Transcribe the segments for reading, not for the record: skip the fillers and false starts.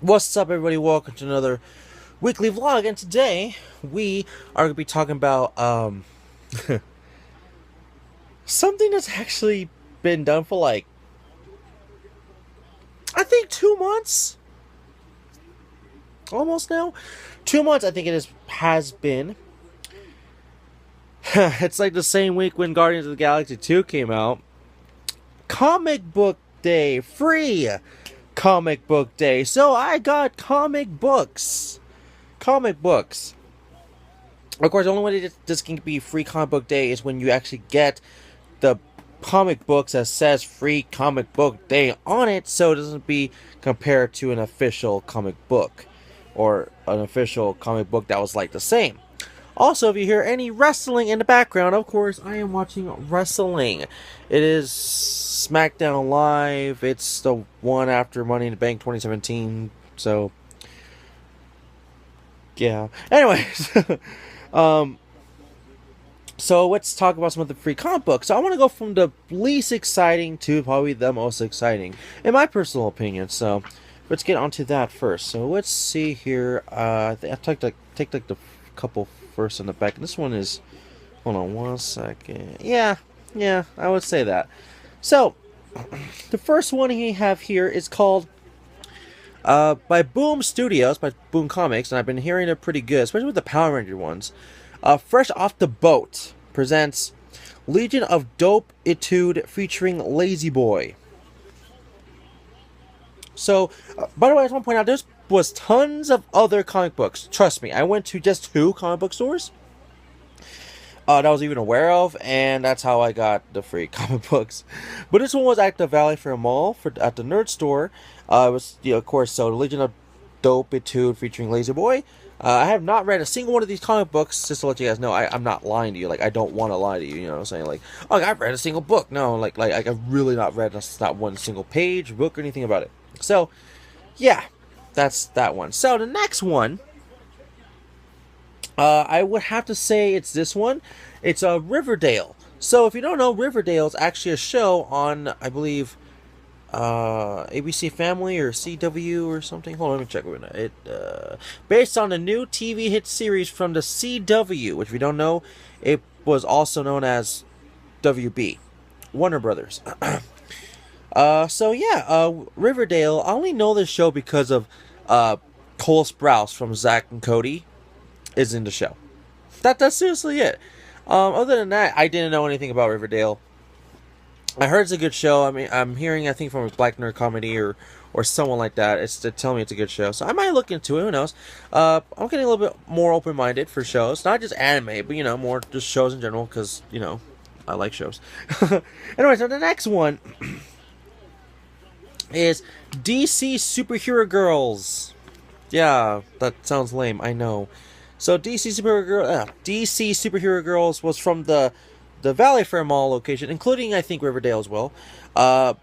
What's up, everybody? Welcome to another weekly vlog, and today we are going to be talking about something that's actually been done for like I think 2 months, almost now. 2 months, I think has been. It's like the same week when Guardians of the Galaxy 2 came out. Comic Book Day, free comic book day. So I got comic books. Comic books. Of course, the only way this can be free comic book day is when you actually get the comic books that says free comic book day on it, so it doesn't be compared to an official comic book or an official comic book that was like the same. Also, if you hear any wrestling in the background, of course, I am watching wrestling. It is SmackDown Live. It's the one after Money in the Bank 2017. So, yeah. Anyways, um, so let's talk about some of the free comic books. So I want to go from the least exciting to probably the most exciting, in my personal opinion. So let's get onto that first. So let's see here. I think I take like the couple first in the back. And this one is, hold on one second. Yeah, I would say that. So the first one we have here is called by Boom Studios, by Boom Comics, and I've been hearing they're pretty good, especially with the Power Ranger ones. Fresh Off the Boat presents Legion of Dope Etude featuring Lazy Boy. So, by the way, I just want to point out, there was tons of other comic books. Trust me, I went to just 2 comic book stores that I was even aware of, and that's how I got the free comic books. But this one was at the Valley Fair Mall at the Nerd Store. It was, of course, so the Legion of Dope Etude featuring Lazy Boy. I have not read a single one of these comic books, just to let you guys know. I'm not lying to you. Like, I don't want to lie to you, you know what I'm saying? Like, oh, I've read a single book. No, like I've really not read not one single page, book, or anything about it. So, yeah, that's that one. So, the next one, I would have to say it's this one. It's Riverdale. So, if you don't know, Riverdale is actually a show on, I believe, ABC Family or CW or something. Hold on, let me check it. Based on the new TV hit series from the CW, which if you don't know, it was also known as WB, Warner Brothers. So yeah, Riverdale. I only know this show because of Cole Sprouse from Zack and Cody is in the show. That's seriously it. Other than that, I didn't know anything about Riverdale. I heard it's a good show. I mean, I'm hearing, I think, from a Black Nerd Comedy or someone like that. It's to tell me it's a good show, so I might look into it. Who knows? I'm getting a little bit more open-minded for shows, not just anime, but more just shows in general, because I like shows. Anyway, so the next one is DC Superhero Girls. Yeah, that sounds lame, I know. So DC Superhero Girls was from the Valley Fair Mall location, including, I think, Riverdale as well. But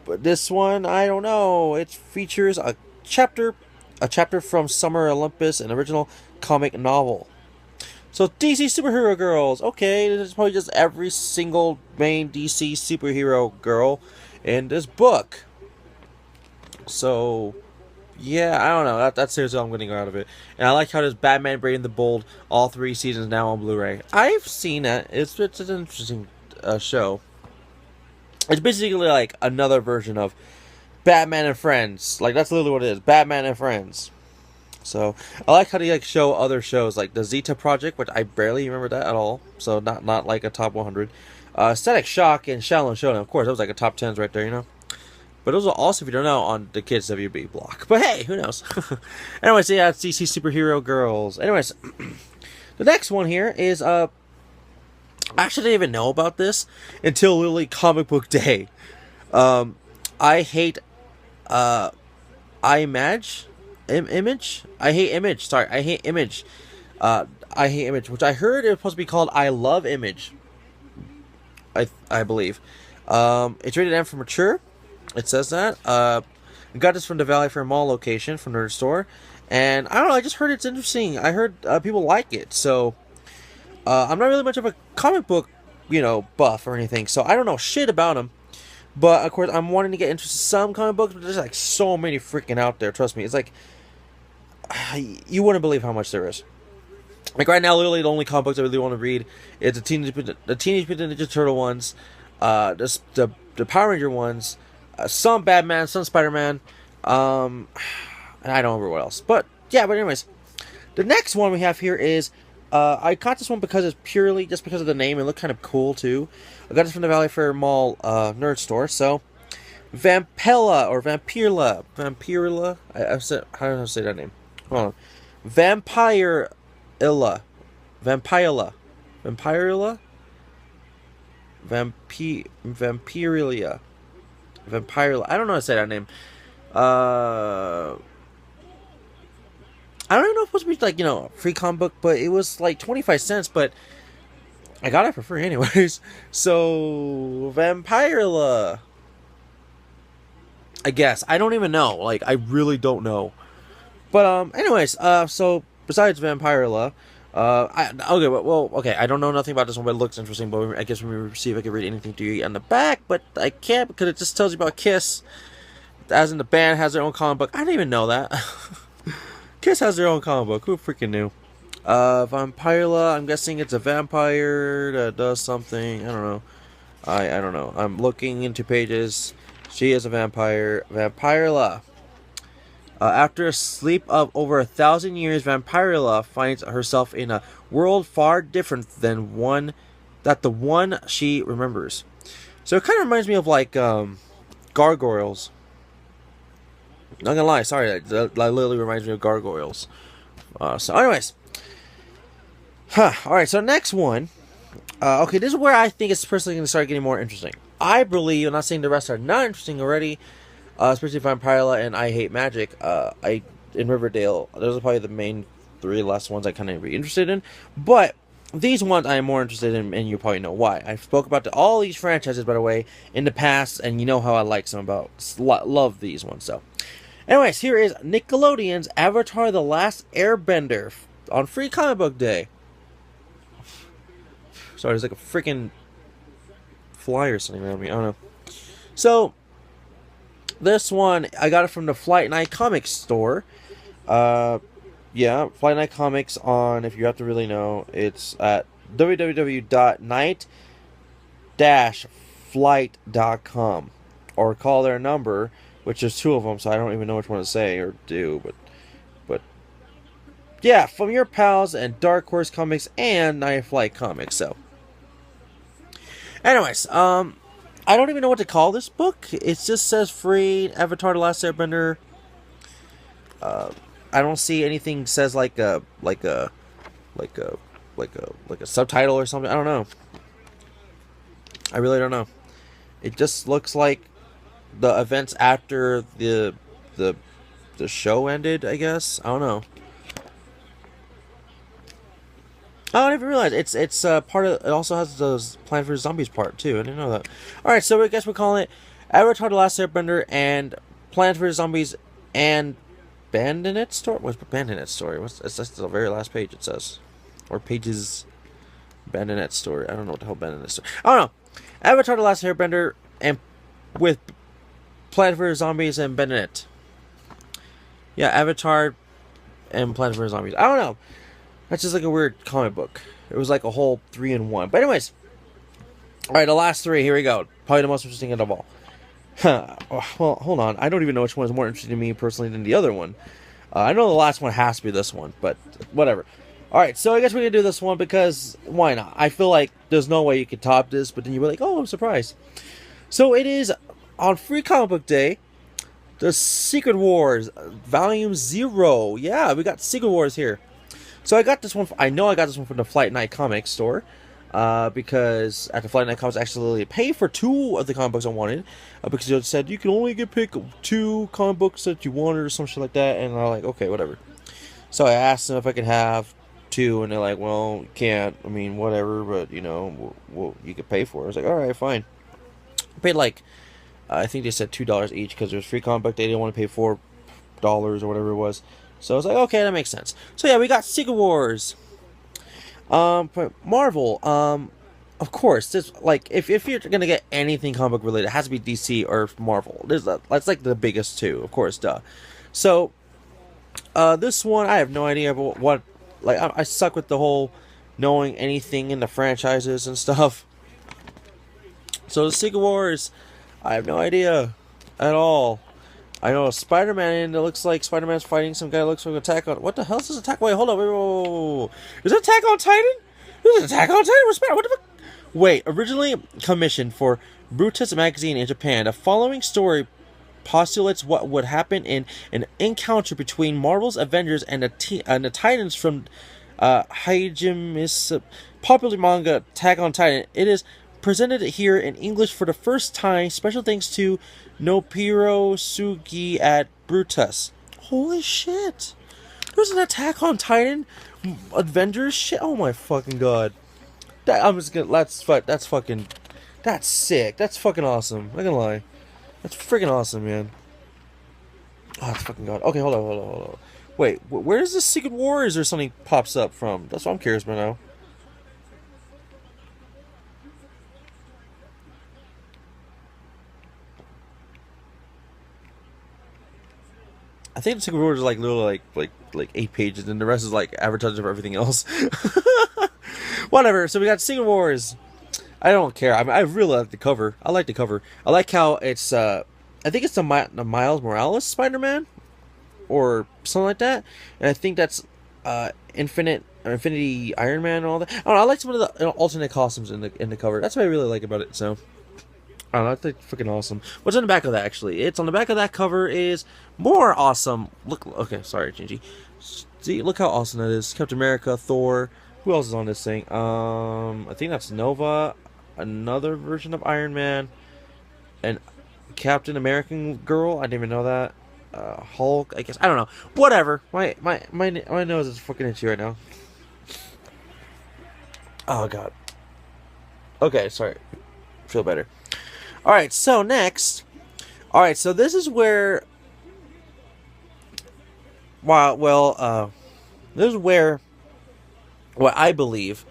this one, I don't know. It features a chapter from Summer Olympus, an original comic novel. So DC Superhero Girls, okay, this is probably just every single main DC superhero girl in this book. So, yeah, I don't know. That's seriously all I'm getting out of it. And I like how there's Batman Brave and the Bold, all 3 seasons now on Blu-ray. I've seen it. It's an interesting show. It's basically like another version of Batman and Friends. Like, that's literally what it is. Batman and Friends. So, I like how they show other shows, like the Zeta Project, which I barely remember that at all. So, not like a top 100. Static Shock and Shaolin Showdown. Of course, that was like a top 10s right there, But those are also, if you don't know, on the Kids WB block. But hey, who knows? Anyways, yeah, it's DC Superhero Girls. Anyways, the next one here is, I actually didn't even know about this until literally Comic Book Day. I hate, Image? I hate Image. Sorry, I hate Image. I hate Image, which I heard it was supposed to be called I Love Image. I believe. It's rated M for mature. It says that. I got this from the Valley Fair Mall location from Nerd Store. And I don't know, I just heard it's interesting. I heard people like it. So, I'm not really much of a comic book, buff or anything. So, I don't know shit about them. But of course, I'm wanting to get into some comic books, but there's like so many freaking out there. Trust me, it's like you wouldn't believe how much there is. Like right now, literally the only comic books I really want to read is the Teenage Mutant Ninja Turtle ones, the Power Ranger ones, some Batman, some Spider Man, and I don't remember what else. But yeah, but anyways, the next one we have here is I got this one because it's purely just because of the name. It looked kind of cool too. I got this from the Valley Fair Mall nerd store. So Vampella or Vampirilla. I said, how do I say that name? Hold on. Vampirilla. Vampirilla. Vampirilia. Vampirilla. I don't know how to say that name. I don't even know if it's supposed to be like, free comic book, but it was like 25 cents, but I got it for free anyways. So Vampirilla. I guess. I don't even know. Like, I really don't know. But anyways, so besides Vampirilla, okay, I don't know nothing about this one, but it looks interesting. But I guess when we see if I can read anything to you on the back, but I can't because it just tells you about Kiss, as in the band has their own comic book. I didn't even know that. Kiss has their own comic book. Who freaking knew? Vampirilla. I'm guessing it's a vampire that does something. I don't know. I don't know. I'm looking into pages. She is a vampire. Vampirilla. After a sleep of over 1,000 years, Vampirilla finds herself in a world far different than the one she remembers. So it kind of reminds me of like gargoyles. Not gonna lie, sorry, that literally reminds me of gargoyles. So, anyways, all right. So next one. Okay, this is where I think it's personally going to start getting more interesting. I believe, I'm not saying the rest are not interesting already. Especially Vampirilla and I Hate Magic. In Riverdale, those are probably the main three last ones I kind of be interested in. But these ones I am more interested in, and you probably know why. I spoke about all these franchises, by the way, in the past, and you know how I like some about, love these ones. So, anyways, here is Nickelodeon's Avatar: The Last Airbender on Free Comic Book Day. Sorry, there's like a freaking fly or something around me. I don't know. So, this one, I got it from the Flight Night Comics store. Yeah, Flight Night Comics on, if you have to really know, it's at www.night-flight.com. Or call their number, which is two of them, so I don't even know which one to say or do, but yeah, from your pals and Dark Horse Comics and Night Flight Comics. So, anyways, I don't even know what to call this book. It just says free Avatar: The Last Airbender. I don't see anything says like a subtitle or something. I don't know. I really don't know. It just looks like the events after the show ended, I guess. I don't know. Oh, I didn't realize it's part of. It also has the Plants vs Zombies part too. I didn't know that. All right, so I guess we're calling it Avatar: The Last Airbender and Plants vs Zombies and Bandit Story. What's Bandit Story? That's the very last page it says, or pages. Bandit Story. I don't know what the hell Bandit Story. I don't know. Avatar: The Last Airbender and with Plants vs Zombies and Bandit. Yeah, Avatar and Plants vs Zombies. I don't know. That's just like a weird comic book. It was like a whole 3-in-1. But anyways. Alright, the last three. Here we go. Probably the most interesting of all. Well, hold on. I don't even know which one is more interesting to me personally than the other one. I know the last one has to be this one. But whatever. Alright, so I guess we're going to do this one because why not? I feel like there's no way you could top this. But then you were like, oh, I'm surprised. So it is on Free Comic Book Day. The Secret Wars. Volume 0. Yeah, we got Secret Wars here. So I got this one. I know I got this one from the Flight Night Comics store, because at the Flight Night Comics, I actually paid for 2 of the comic books I wanted, because it said you can only pick 2 comic books that you wanted or some shit like that, and I'm like, okay, whatever. So I asked them if I could have 2, and they're like, well, you can't. I mean, whatever, but you could pay for it. I was like, all right, fine. I paid like, I think they said $2 each because it was Free Comic Book Day. They didn't want to pay $4 or whatever it was. So I was like, okay, that makes sense. So yeah, we got Secret Wars. Marvel. of course, this like if you're gonna get anything comic book related, it has to be DC or Marvel. That's like the biggest two, of course, duh. So this one I have no idea about what. Like I suck with the whole knowing anything in the franchises and stuff. So the Secret Wars, I have no idea at all. I know Spider-Man, and it looks like Spider-Man's fighting some guy that looks like Attack on... What the hell is this Attack... Wait, hold on. Wait, whoa, whoa, whoa, whoa. Is it Attack on Titan? This is Attack on Titan? What the fuck? Wait, originally commissioned for Brutus magazine in Japan, the following story postulates what would happen in an encounter between Marvel's Avengers and the Titans from Hajimi's popular manga Attack on Titan. It is presented here in English for the first time. Special thanks to Nopiro Sugi at Brutus. Holy shit! There's an Attack on Titan Avengers shit. Oh my fucking god! I'm just gonna. That's fucking. That's sick. That's fucking awesome. I'm not gonna lie. That's freaking awesome, man. Oh, that's fucking god. Okay, hold on. Wait, where does this Secret Wars or something pops up from? That's what I'm curious about now. I think the Secret Wars are like literally like 8 pages, and the rest is like advertising for everything else. Whatever. So we got Secret Wars. I don't care. I really like the cover. I like the cover. I like how it's. I think it's the Miles Morales Spider-Man, or something like that. And I think that's Infinity Iron Man and all that. I don't know. I like some of the alternate costumes in the cover. That's what I really like about it. So I don't know. That's like freaking awesome. What's on the back of that? Actually, it's on the back of that cover is more awesome. Look. Okay, sorry, Gingy. See, look how awesome that is. Captain America, Thor. Who else is on this thing? I think that's Nova. Another version of Iron Man, and Captain American girl. I didn't even know that. Hulk. I guess I don't know. Whatever. My nose is fucking itchy right now. Oh god. Okay, sorry. Feel better. All right. So next. All right. So this is where. Well. This is where. What I believe.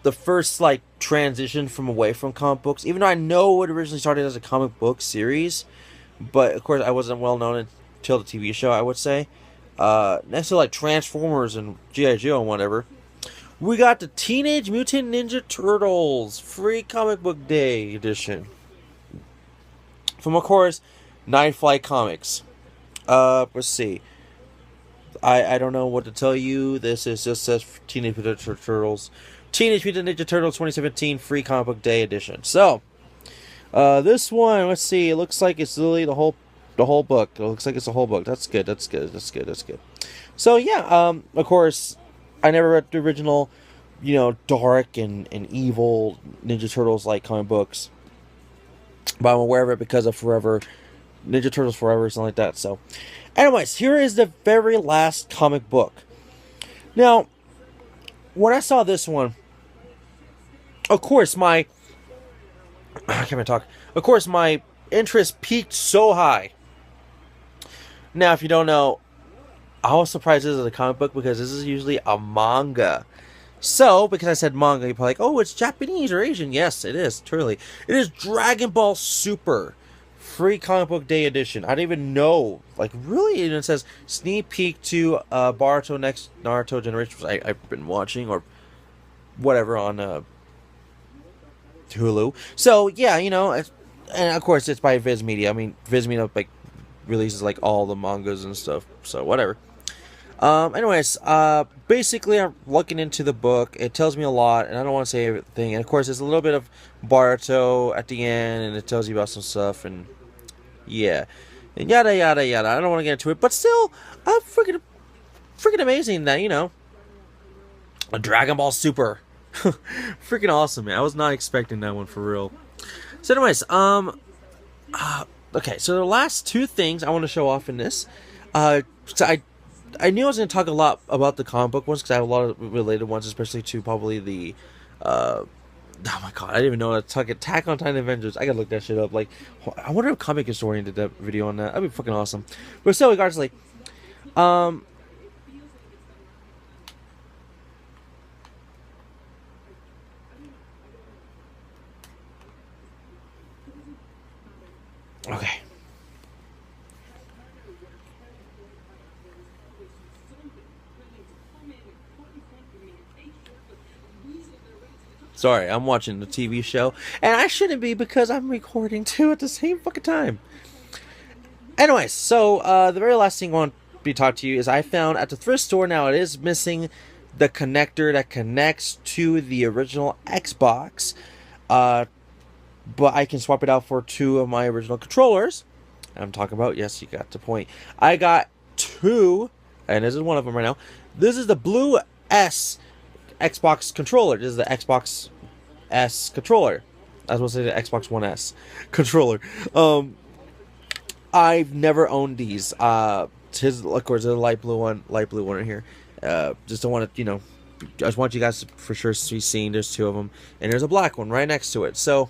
The first like transition from away from comic books, even though I know it originally started as a comic book series, but of course I wasn't well known until the TV show, I would say. Next to like Transformers and G.I. Joe and whatever, we got the Teenage Mutant Ninja Turtles Free Comic Book Day edition from, of course, Night Flight Comics. Let's see. I don't know what to tell you. This is just says Teenage Mutant Turtles. Teenage Mutant Ninja Turtles 2017 Free Comic Book Day edition. So, this one, let's see. It looks like it's literally the whole book. It looks like it's a whole book. That's good. So yeah, of course, I never read the original, dark and evil Ninja Turtles like comic books, but I'm aware of it because of Forever, Ninja Turtles Forever, something like that. So, anyways, here is the very last comic book. Now, when I saw this one, of course I can't even talk. Of course, my interest peaked so high. Now, if you don't know, I was surprised this is a comic book because this is usually a manga. So, because I said manga, you're probably like, oh, it's Japanese or Asian. Yes, it is, truly. It is Dragon Ball Super Free Comic Book Day edition. I didn't even know. Like, really? And it says sneak peek to Boruto Next Naruto Generation, which I've been watching, or whatever, on Hulu. So, yeah, and of course, it's by Viz Media. I mean, Viz Media, like, releases, like, all the mangas and stuff. So, whatever. Anyways, basically, I'm looking into the book. It tells me a lot, and I don't want to say everything. And, of course, there's a little bit of Boruto at the end, and it tells you about some stuff, and yeah, and yada yada yada. I don't want to get into it, but still, freaking amazing that a Dragon Ball Super, freaking awesome, man. I was not expecting that one for real. So, anyways, okay. So the last two things I want to show off in this, so I knew I was going to talk a lot about the comic book ones because I have a lot of related ones, especially to probably the oh my god, I didn't even know that. Attack on Titan Avengers. I gotta look that shit up. Like, I wonder if Comic Historian did that video on that. That'd be fucking awesome. But still, regardless, Okay. Sorry, I'm watching the TV show, and I shouldn't be because I'm recording too at the same fucking time. Anyways, so the very last thing I want to be talk to you is I found at the thrift store now it is missing the connector that connects to the original Xbox, uh, but I can swap it out for two of my original controllers. I'm talking about, yes, you got the point. I got two, and this is one of them right now. This is the Blue S Xbox controller. This is the Xbox S controller. I was going to say the Xbox One S controller. I've never owned these. His, of course, there's a light blue one right here. Just don't want to, I just want you guys to for sure be seeing. There's two of them, and there's a black one right next to it. So,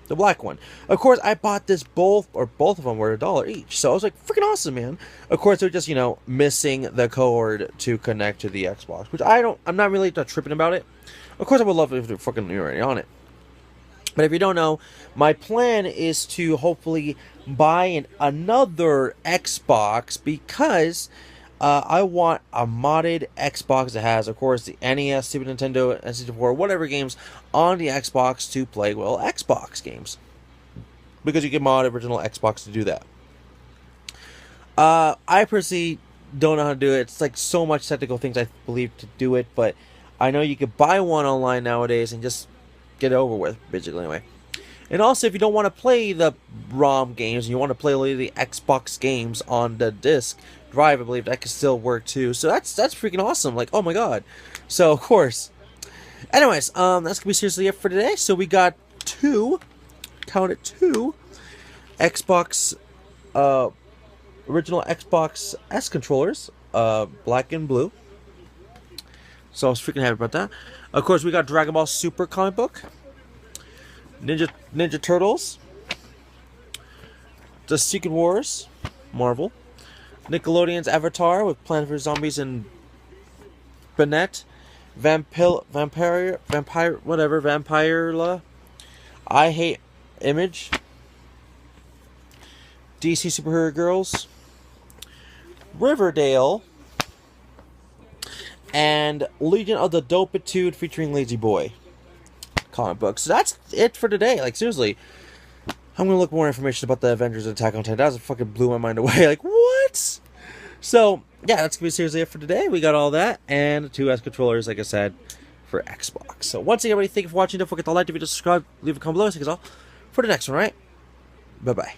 the black one. Of course, I bought this both of them were $1 each. So I was like, freaking awesome, man. Of course, they're just missing the cord to connect to the Xbox, which I'm not really tripping about it. Of course, I would love it if they're fucking already on it. But if you don't know, my plan is to hopefully buy another Xbox because I want a modded Xbox that has, of course, the NES, Super Nintendo, N64, whatever games on the Xbox to play, well, Xbox games. Because you can mod original Xbox to do that. I personally don't know how to do it. It's like so much technical things I believe to do it, but I know you could buy one online nowadays and just get it over with, basically, anyway. And also, if you don't want to play the ROM games and you want to play only the Xbox games on the disc drive, I believe that can still work too. So that's freaking awesome. Like, oh my god. So, of course. Anyways, that's going to be seriously it for today. So we got two, count it, two Xbox, original Xbox S controllers, black and blue. So I was freaking happy about that. Of course, we got Dragon Ball Super comic book, Ninja Turtles, The Secret Wars, Marvel, Nickelodeon's Avatar with Planet vs. Zombies and Bennett, Vampire, I Hate Image, DC Superhero Girls, Riverdale, and Legion of the Dopitude featuring Lazy Boy comic book. So that's it for today. Like, seriously, I'm gonna look more information about the Avengers Attack on Titan. That was fucking blew my mind away. Like, what? So yeah, that's gonna be seriously it for today. We got all that and 2 S controllers, like I said, for Xbox. So once again, everybody, thank you for watching. Don't forget to like the video, subscribe, leave a comment below. See you all for the next one. Right? Bye bye.